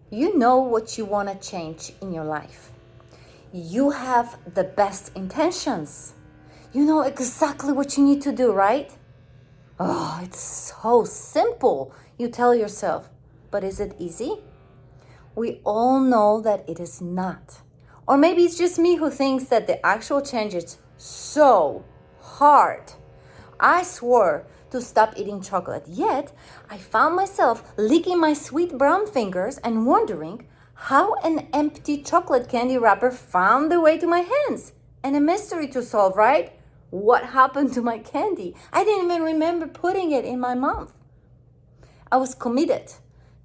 You know what you want to change in your life. You have the best intentions. You know exactly what you need to do, right? Oh, it's so simple, you tell yourself. But is it easy? We all know that it is not. Or maybe it's just me who thinks that the actual change is so hard. I swore to stop eating chocolate, yet I found myself licking my sweet brown fingers and wondering how an empty chocolate candy wrapper found the way to my hands. And a mystery to solve, right? What happened to my candy? I didn't even remember putting it in my mouth. I was committed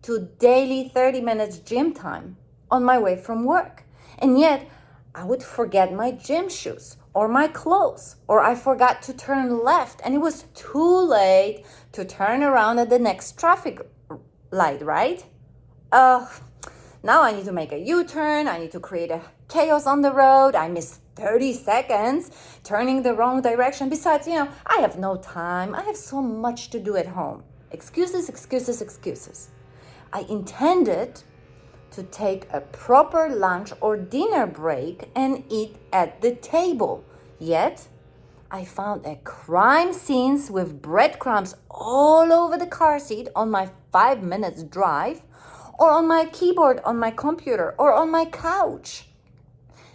to daily 30 minutes gym time on my way from work. And yet, I would forget my gym shoes or my clothes, or I forgot to turn left and it was too late to turn around at the next traffic light, right? Now I need to make a U-turn. I need to create a chaos on the road. I missed 30 seconds turning the wrong direction. Besides, I have no time. I have so much to do at home. Excuses, excuses, excuses. I intended to take a proper lunch or dinner break and eat at the table. Yet, I found a crime scenes with breadcrumbs all over the car seat on my 5 minutes drive, or on my keyboard on my computer, or on my couch.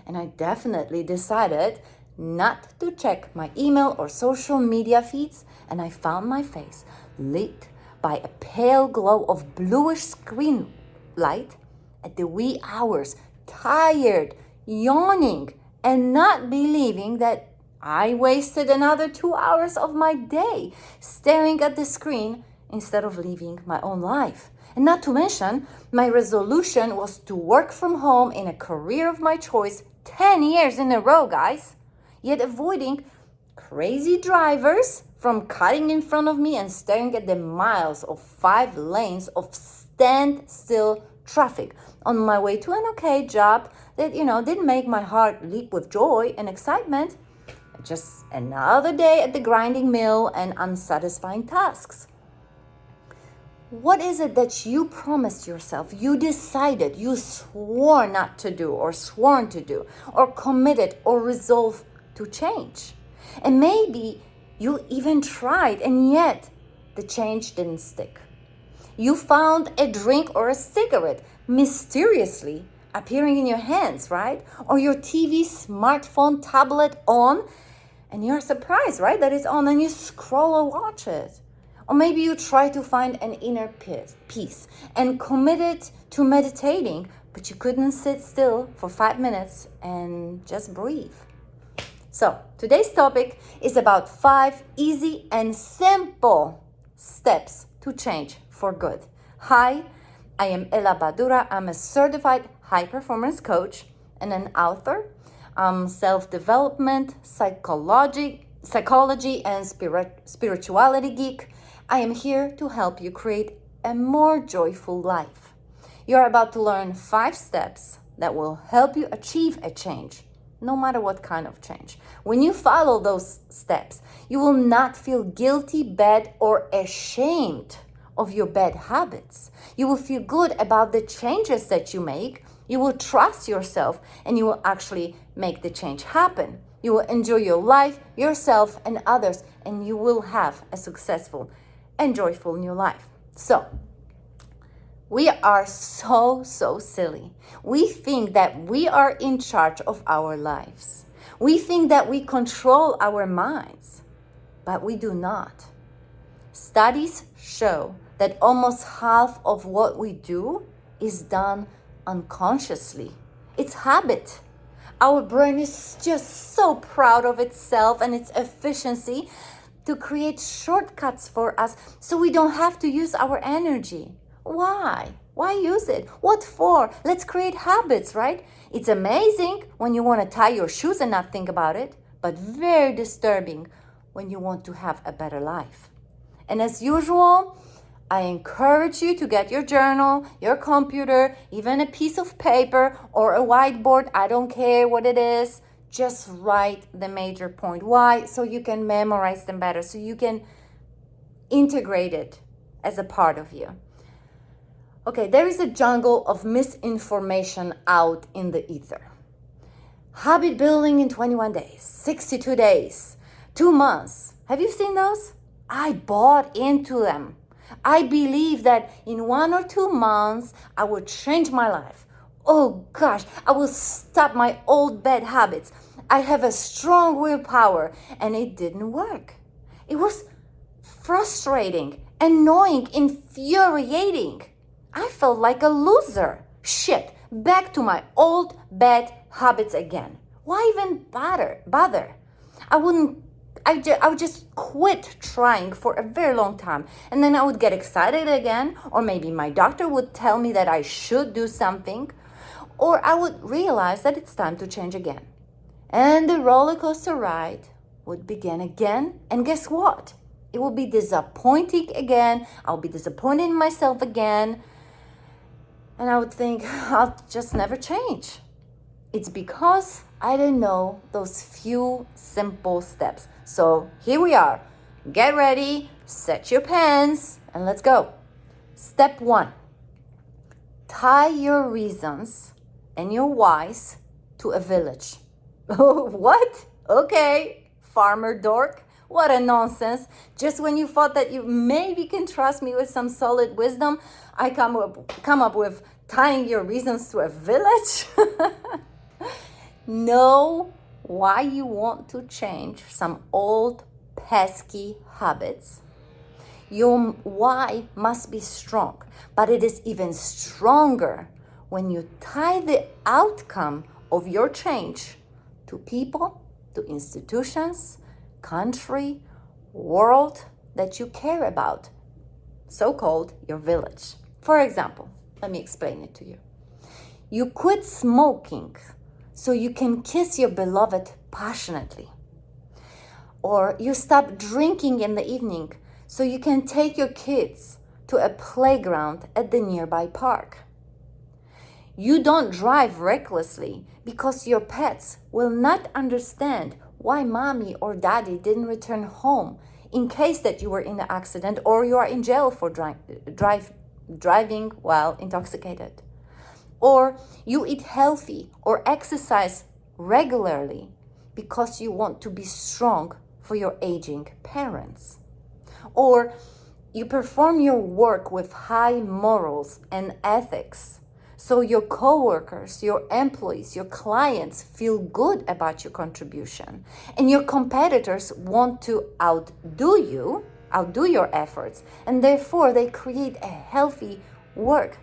And I definitely decided not to check my email or social media feeds, and I found my face lit by a pale glow of bluish screen light at the wee hours, tired, yawning, and not believing that I wasted another 2 hours of my day staring at the screen instead of living my own life. And not to mention, my resolution was to work from home in a career of my choice 10 years in a row, guys. Yet avoiding crazy drivers from cutting in front of me and staring at the miles of 5 lanes of standstill traffic on my way to an okay job that, didn't make my heart leap with joy and excitement. Just another day at the grinding mill and unsatisfying tasks. What is it that you promised yourself, you decided, you swore not to do, or sworn to do, or committed or resolved to change? And maybe you even tried, and yet the change didn't stick. You found a drink or a cigarette mysteriously appearing in your hands, right? Or your TV, smartphone, tablet on, and you're surprised, right, that it's on, and you scroll or watch it. Or maybe you try to find an inner peace and committed to meditating, but you couldn't sit still for 5 minutes and just breathe. So today's topic is about 5 easy and simple steps to change for good. Hi, I am Ela Badura. I'm a certified high performance coach and an author. Self-development, psychology and spirituality geek. I am here to help you create a more joyful life. You're about to learn 5 steps that will help you achieve a change, no matter what kind of change. When you follow those steps, you will not feel guilty, bad, or ashamed of your bad habits. You will feel good about the changes that you make. You will trust yourself, and you will actually make the change happen. You will enjoy your life, yourself, and others, and you will have a successful and joyful new life. So, we are so silly. We think that we are in charge of our lives. We think that we control our minds, but we do not. Studies show that almost half of what we do is done unconsciously. It's habit. Our brain is just so proud of itself and its efficiency to create shortcuts for us so we don't have to use our energy. Why? Why use it? What for? Let's create habits, right? It's amazing when you want to tie your shoes and not think about it, but very disturbing when you want to have a better life. And as usual, I encourage you to get your journal, your computer, even a piece of paper or a whiteboard. I don't care what it is. Just write the major point. Why? So you can memorize them better, so you can integrate it as a part of you. Okay, there is a jungle of misinformation out in the ether. Habit building in 21 days, 62 days, 2 months. Have you seen those? I bought into them. I believe that in 1 or 2 months, I will change my life. Oh gosh, I will stop my old bad habits. I have a strong willpower, and it didn't work. It was frustrating, annoying, infuriating. I felt like a loser. Shit, back to my old bad habits again. Why even bother? I would just quit trying for a very long time, and then I would get excited again, or maybe my doctor would tell me that I should do something, or I would realize that it's time to change again. And the roller coaster ride would begin again, and guess what? It will be disappointing again. I'll be disappointed in myself again, and I would think I'll just never change. It's because I didn't know those few simple steps. So here we are. Get ready, set your pants, and let's go. Step 1. Tie your reasons and your whys to a village. What? Okay, farmer dork. What a nonsense. Just when you thought that you maybe can trust me with some solid wisdom, I come up with tying your reasons to a village. Know why you want to change some old pesky habits. Your why must be strong, but it is even stronger when you tie the outcome of your change to people, to institutions, country, world that you care about, so-called your village. For example, let me explain it to you. You quit smoking so you can kiss your beloved passionately. Or you stop drinking in the evening so you can take your kids to a playground at the nearby park. You don't drive recklessly because your pets will not understand why mommy or daddy didn't return home in case that you were in an accident or you are in jail for driving while intoxicated. Or you eat healthy or exercise regularly because you want to be strong for your aging parents. Or you perform your work with high morals and ethics so your coworkers, your employees, your clients feel good about your contribution, and your competitors want to outdo your efforts, and therefore they create a healthy work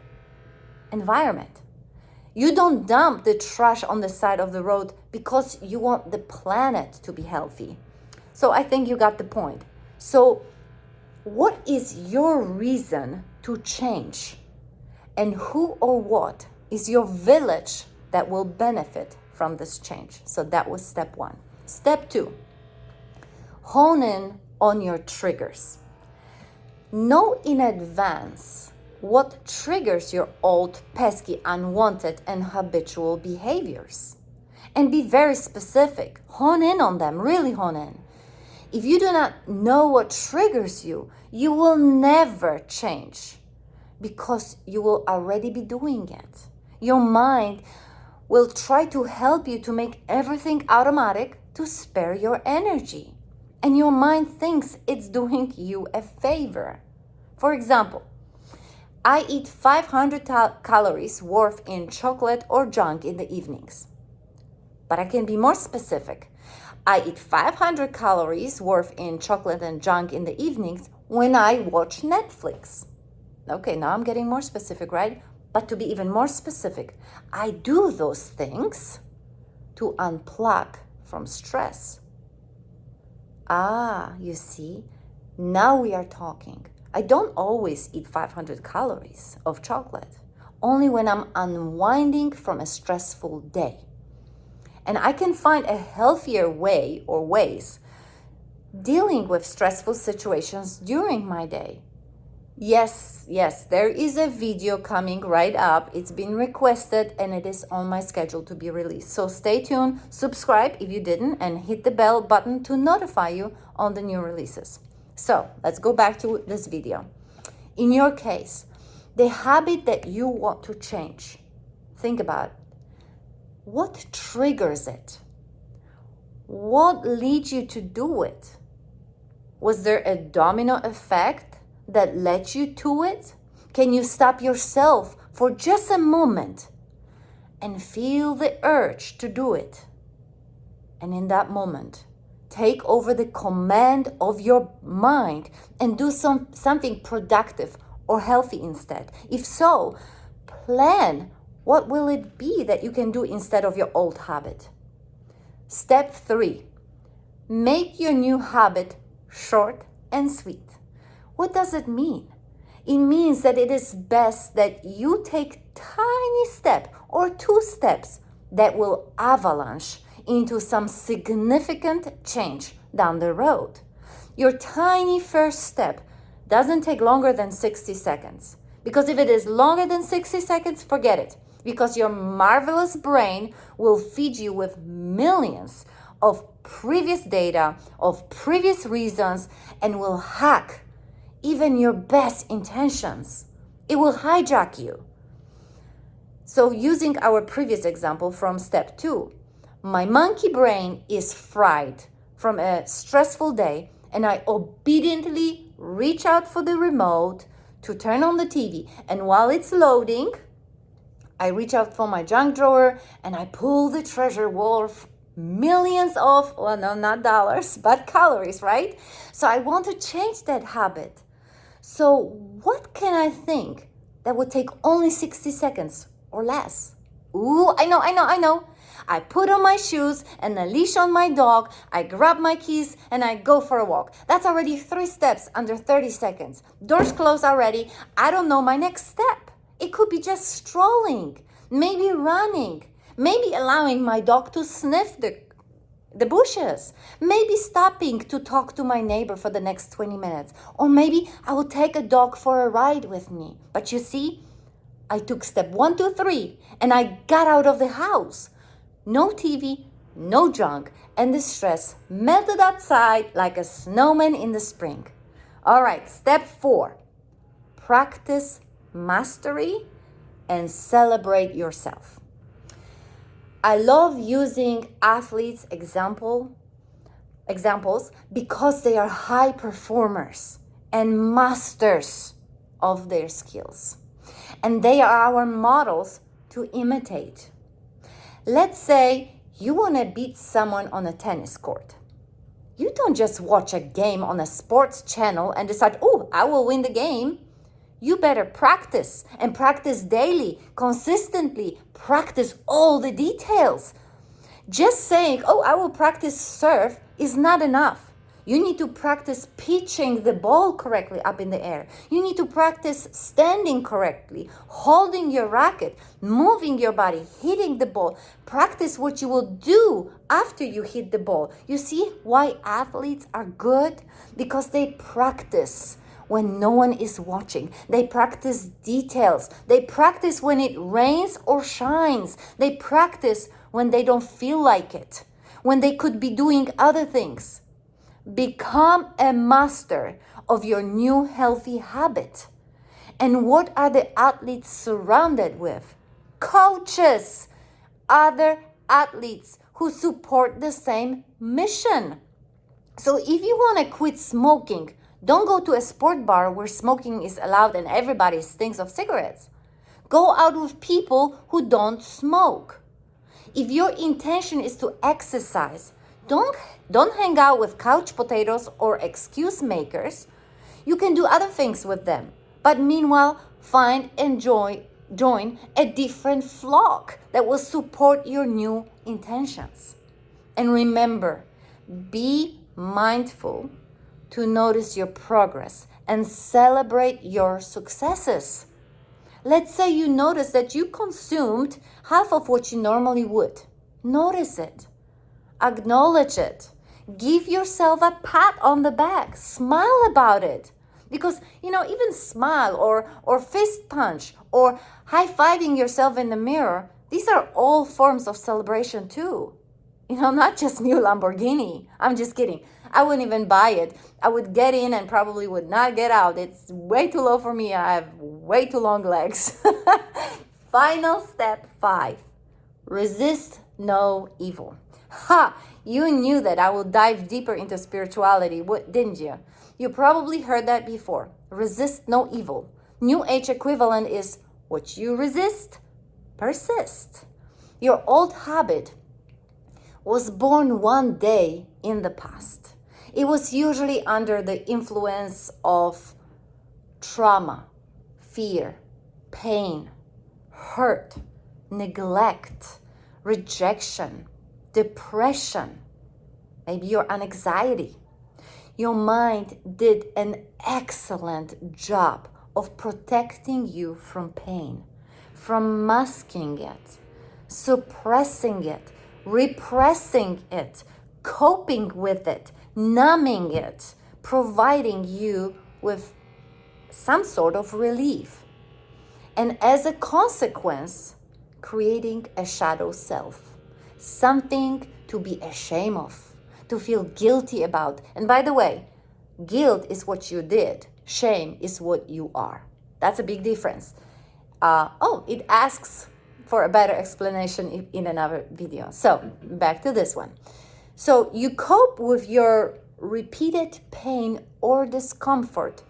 environment. You don't dump the trash on the side of the road because you want the planet to be healthy. So I think you got the point. So what is your reason to change? And who or what is your village that will benefit from this change? So that was step 1. Step 2, hone in on your triggers. Know in advance what triggers your old, pesky, unwanted, and habitual behaviors. And be very specific. Hone in on them, really hone in. If you do not know what triggers you, you will never change because you will already be doing it. Your mind will try to help you to make everything automatic to spare your energy. And your mind thinks it's doing you a favor. For example, I eat 500 calories worth in chocolate or junk in the evenings. But I can be more specific. I eat 500 calories worth in chocolate and junk in the evenings when I watch Netflix. Okay, now I'm getting more specific, right? But to be even more specific, I do those things to unplug from stress. You see, now we are talking. I don't always eat 500 calories of chocolate, only when I'm unwinding from a stressful day. And I can find a healthier way or ways dealing with stressful situations during my day. Yes, there is a video coming right up. It's been requested and it is on my schedule to be released. So stay tuned, subscribe if you didn't, and hit the bell button to notify you on the new releases. So let's go back to this video. In your case, The habit that you want to change. Think about it. What triggers it? What leads you to do it? Was there a domino effect that led you to it? Can you stop yourself for just a moment and feel the urge to do it? And in that moment, take over the command of your mind and do something productive or healthy instead. If so, plan what will it be that you can do instead of your old habit. Step 3, make your new habit short and sweet. What does it mean? It means that it is best that you take tiny step or 2 steps that will avalanche into some significant change down the road. Your tiny first step doesn't take longer than 60 seconds. Because if it is longer than 60 seconds, forget it. Because your marvelous brain will feed you with millions of previous data, of previous reasons, and will hack even your best intentions. It will hijack you. So using our previous example from step 2, my monkey brain is fried from a stressful day, and I obediently reach out for the remote to turn on the TV. And while it's loading, I reach out for my junk drawer and I pull the treasure wolf millions of, well, no, not dollars, but calories, right? So I want to change that habit. So what can I think that would take only 60 seconds or less? Ooh, I know. I put on my shoes and a leash on my dog. I grab my keys and I go for a walk. That's already 3 steps under 30 seconds. Doors closed already. I don't know my next step. It could be just strolling, maybe running, maybe allowing my dog to sniff the bushes, maybe stopping to talk to my neighbor for the next 20 minutes, or maybe I will take a dog for a ride with me. But you see, I took step 1, 2, 3, and I got out of the house. No TV, no junk, and the stress melted outside like a snowman in the spring. All right, step 4, practice mastery and celebrate yourself. I love using athletes' examples because they are high performers and masters of their skills. And they are our models to imitate. Let's say you want to beat someone on a tennis court. You don't just watch a game on a sports channel and decide, oh, I will win the game. You better practice and practice daily, consistently, practice all the details. Just saying, oh, I will practice serve is not enough. You need to practice pitching the ball correctly up in the air. You need to practice standing correctly, holding your racket, moving your body, hitting the ball. Practice what you will do after you hit the ball. You see why athletes are good? Because they practice when no one is watching. They practice details. They practice when it rains or shines. They practice when they don't feel like it, when they could be doing other things. Become a master of your new healthy habit. And what are the athletes surrounded with? Coaches, other athletes who support the same mission. So if you want to quit smoking, don't go to a sport bar where smoking is allowed and everybody thinks of cigarettes. Go out with people who don't smoke. If your intention is to exercise, don't hang out with couch potatoes or excuse makers. You can do other things with them. But meanwhile, find and join a different flock that will support your new intentions. And remember, be mindful to notice your progress and celebrate your successes. Let's say you notice that you consumed half of what you normally would. Notice it. Acknowledge it. Give yourself a pat on the back. Smile about it. Because, even smile or fist punch or high-fiving yourself in the mirror, these are all forms of celebration too. Not just new Lamborghini. I'm just kidding. I wouldn't even buy it. I would get in and probably would not get out. It's way too low for me. I have way too long legs. Final step 5. Resist no evil. Ha! You knew that I will dive deeper into spirituality, didn't you? You probably heard that before. Resist no evil. New Age equivalent is what you resist, persist. Your old habit was born one day in the past. It was usually under the influence of trauma, fear, pain, hurt, neglect, rejection, depression, maybe your anxiety. Your mind did an excellent job of protecting you from pain, from masking it, suppressing it, repressing it, coping with it, numbing it, providing you with some sort of relief. And as a consequence, creating a shadow self, something to be ashamed of, to feel guilty about. And by the way, guilt is what you did. Shame is what you are. That's a big difference. It asks for a better explanation in another video. So back to this one. So you cope with your repeated pain or discomfort,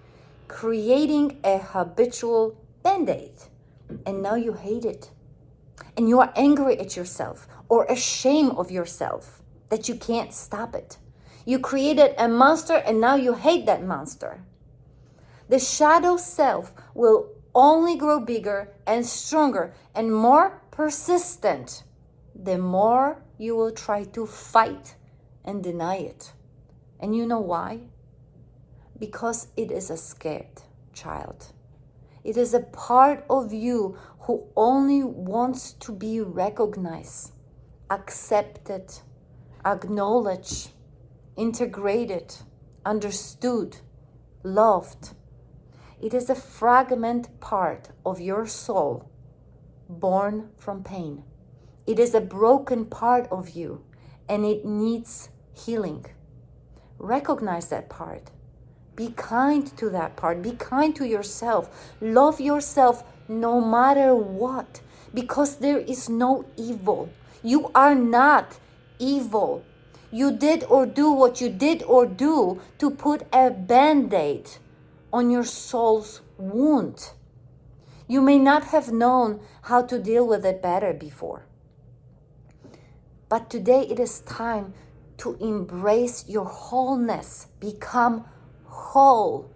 creating a habitual band-aid. And now you hate it. And you are angry at yourself or ashamed of yourself that you can't stop it. You created a monster and now you hate that monster. The shadow self will only grow bigger and stronger and more persistent the more you will try to fight and deny it. And you know why? Because it is a scared child. It is a part of you who only wants to be recognized, accepted, acknowledged, integrated, understood, loved. It is a fragment part of your soul born from pain. It is a broken part of you and it needs healing. Recognize that part. Be kind to that part. Be kind to yourself. Love yourself no matter what, because there is no evil. You are not evil. You did or do what you did or do to put a band-aid on your soul's wound. You may not have known how to deal with it better before. But today it is time to embrace your wholeness. Become whole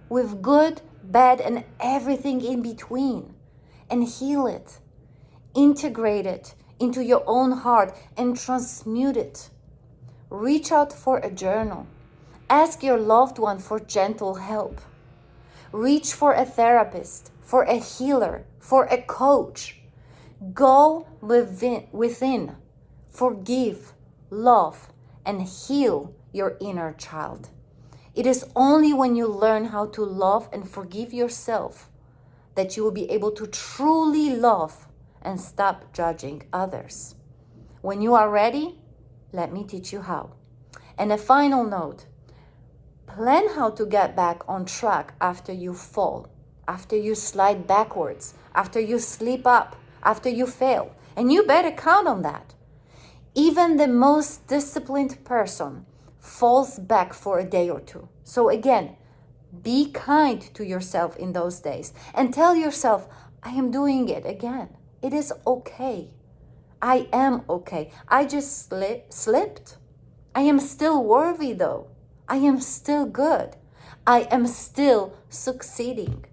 with good, bad, and everything in between, and heal it. Integrate it into your own heart and transmute it. Reach out for a journal. Ask your loved one for gentle help. Reach for a therapist, for a healer, for a coach. Go within, forgive, love, and heal your inner child. It is only when you learn how to love and forgive yourself that you will be able to truly love and stop judging others. When you are ready, let me teach you how. And a final note, plan how to get back on track after you fall, after you slide backwards, after you slip up, after you fail. And you better count on that. Even the most disciplined person falls back for a day or two. So again, be kind to yourself in those days and tell yourself, I am doing it again. It is okay. I am okay. I just slipped. I am still worthy though. I am still good. I am still succeeding.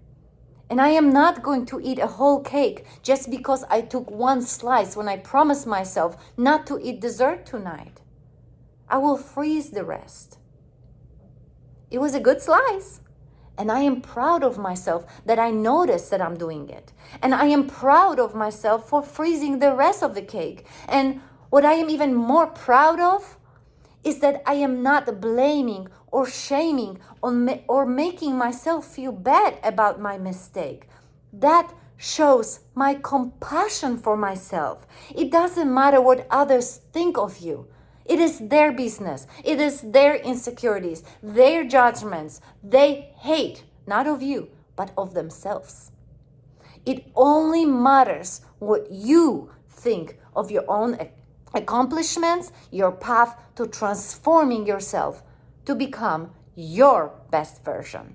And I am not going to eat a whole cake just because I took one slice when I promised myself not to eat dessert tonight. I will freeze the rest. It was a good slice. And I am proud of myself that I noticed that I'm doing it. And I am proud of myself for freezing the rest of the cake. And what I am even more proud of is that I am not blaming or shaming or making myself feel bad about my mistake. That shows my compassion for myself. It doesn't matter what others think of you. It is their business. It is their insecurities, their judgments. They hate, not of you, but of themselves. It only matters what you think of your own accomplishments, your path to transforming yourself to become your best version.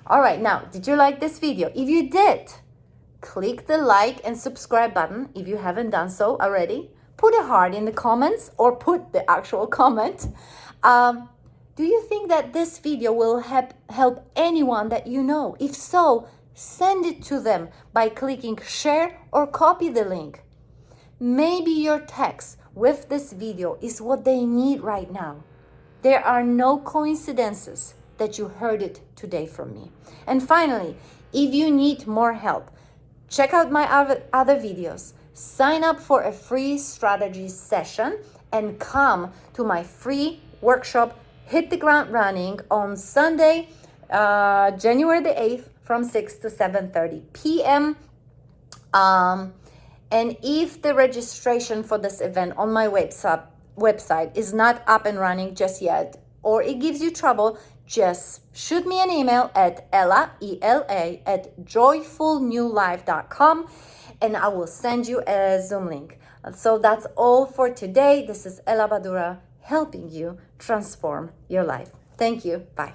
All right, now, did you like this video? If you did, click the like and subscribe button if you haven't done so already. Put a heart in the comments or put the actual comment. Do you think that this video will help anyone that you know? If so, send it to them by clicking share or copy the link. Maybe your text with this video is what they need right now. There are no coincidences that you heard it today from me. And finally, if you need more help, check out my other videos. Sign up for a free strategy session and come to my free workshop, Hit the Ground Running, on Sunday, January the 8th from 6 to 7:30 p.m. And if the registration for this event on my website is not up and running just yet, or it gives you trouble, just shoot me an email at Ella, E-L-A, at joyfulnewlife.com, and I will send you a Zoom link. So that's all for today. This is Ella Badura helping you transform your life. Thank you. Bye.